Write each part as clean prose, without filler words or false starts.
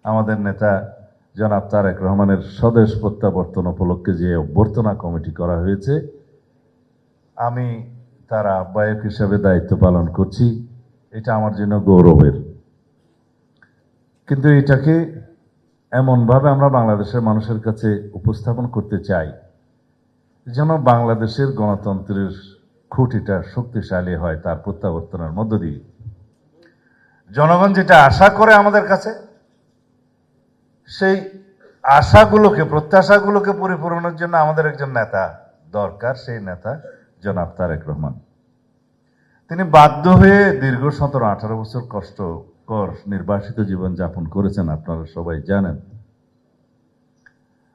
আমাদের নেতা জনাব তারেক রহমানের স্বদেশ প্রত্যাবর্তন উপলক্ষে যে অভ্যর্থনা কমিটি করা হয়েছে, আমি তার আহ্বায়ক হিসেবে দায়িত্ব পালন করছি। এটা আমার জন্য গৌরবের। কিন্তু এটাকে এমনভাবে আমরা বাংলাদেশের মানুষের কাছে উপস্থাপন করতে চাই যেন বাংলাদেশের গণতন্ত্রের খুঁটিটা শক্তিশালী হয় তার প্রত্যাবর্তনের মধ্য দিয়ে। জনগণ যেটা আশা করে আমাদের কাছে, সেই আশাগুলোকে, প্রত্যাশাগুলোকে পরিপূরণের জন্য আমাদের একজন নেতা দরকার। সেই নেতা জনাব তারেক রহমান। তিনি বাধ্য হয়ে দীর্ঘ 17-18 বছর কষ্টকর নির্বাসিত জীবন যাপন করেছেন, আপনারা সবাই জানেন।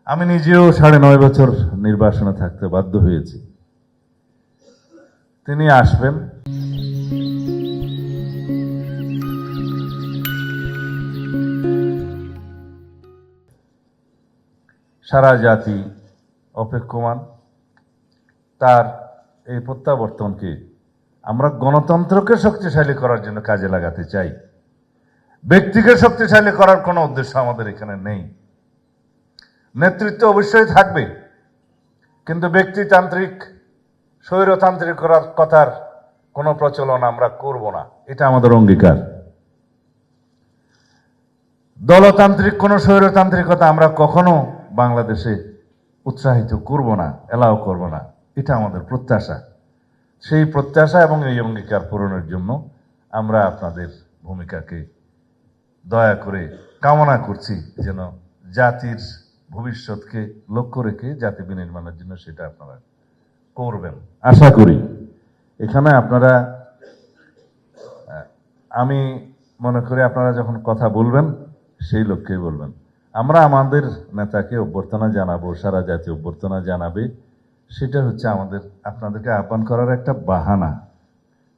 আমি নিজেও 9.5 বছর নির্বাসনে থাকতে বাধ্য হয়েছি। তিনি আসবেন, সারা জাতি অপেক্ষমান। তার এই প্রত্যাবর্তনকে আমরা গণতন্ত্রকে শক্তিশালী করার জন্য কাজে লাগাতে চাই। ব্যক্তিকে শক্তিশালী করার কোনো উদ্দেশ্য আমাদের এখানে নেই। নেতৃত্ব অবশ্যই থাকবে, কিন্তু ব্যক্তিতান্ত্রিক, স্বৈরতান্ত্রিক করার কথার কোনো প্রচলন আমরা করব না, এটা আমাদের অঙ্গীকার। দলতান্ত্রিক কোনো স্বৈরতান্ত্রিকতা আমরা কখনো বাংলাদেশে উৎসাহিত করব না, এলাও করব না, এটা আমাদের প্রত্যাশা। সেই প্রত্যাশা এবং এই অঙ্গীকার পূরণের জন্য আমরা আপনাদের ভূমিকাকে দয়া করে কামনা করছি, যেন জাতির ভবিষ্যৎকে লক্ষ্য রেখে জাতি বিনির্মাণের জন্য সেটা আপনারা করবেন আশা করি। এখানে আপনারা, আমি মনে করি আপনারা যখন কথা বলবেন সেই লক্ষ্যেই বলবেন। আমরা আমাদের নেতাকে অভ্যর্থনা জানাবো, সারা জাতি অভ্যর্থনা জানাবে, সেটা হচ্ছে আমাদের আপনাদেরকে আহ্বান করার একটা বাহানা।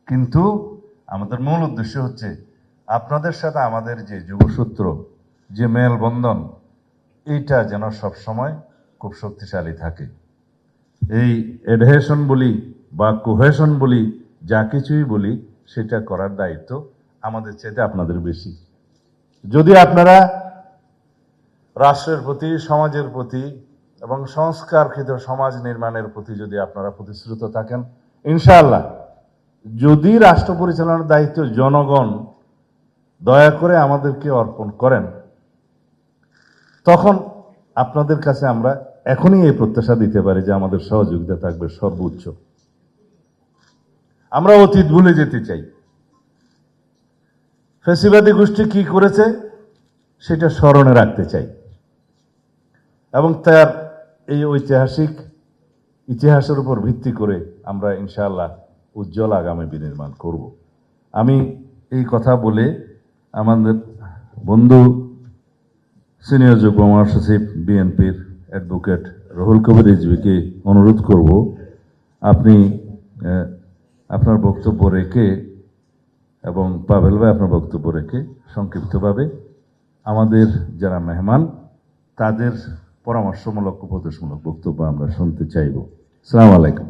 কিন্তু আমাদের মূল উদ্দেশ্য হচ্ছে আপনাদের সাথে আমাদের যে যোগসূত্র, যে মেলবন্ধন, এইটা যেন সবসময় খুব শক্তিশালী থাকে। এই এডহেশন বলি বা কোহেশন বলি, যা কিছুই বলি, সেটা করার দায়িত্ব আমাদের চাইতে আপনাদের বেশি। যদি আপনারা রাষ্ট্রের প্রতি, সমাজের প্রতি এবং সংস্কারকৃত সমাজ নির্মাণের প্রতি যদি আপনারা প্রতিশ্রুত থাকেন, ইনশাআল্লাহ, যদি রাষ্ট্র পরিচালনার দায়িত্ব জনগণ দয়া করে আমাদেরকে অর্পণ করেন, তখন আপনাদের কাছে আমরা এখনই এই প্রত্যাশা দিতে পারি যে আমাদের সহযোগিতা থাকবে সর্বোচ্চ। আমরা অতীত ভুলে যেতে চাই। ফ্যাসিবাদী গোষ্ঠী কি করেছে সেটা স্মরণে রাখতে চাই এবং তার এই ঐতিহাসিক ইতিহাসের উপর ভিত্তি করে আমরা ইনশাআল্লাহ উজ্জ্বল আগামী বিনির্মাণ করব। আমি এই কথা বলে আমাদের বন্ধু সিনিয়র যুগ্ম মহাসচিব বিএনপির অ্যাডভোকেট রুহুল কবির রিজভীকে অনুরোধ করব, আপনি আপনার বক্তব্য রেখে এবং পাভেল ভাই আপনার বক্তব্য রেখে সংক্ষিপ্তভাবে আমাদের যারা মেহমান তাদের পরামর্শমূলক, উপদেশমূলক বক্তব্য আমরা শুনতে চাইব। আসসালামু আলাইকুম।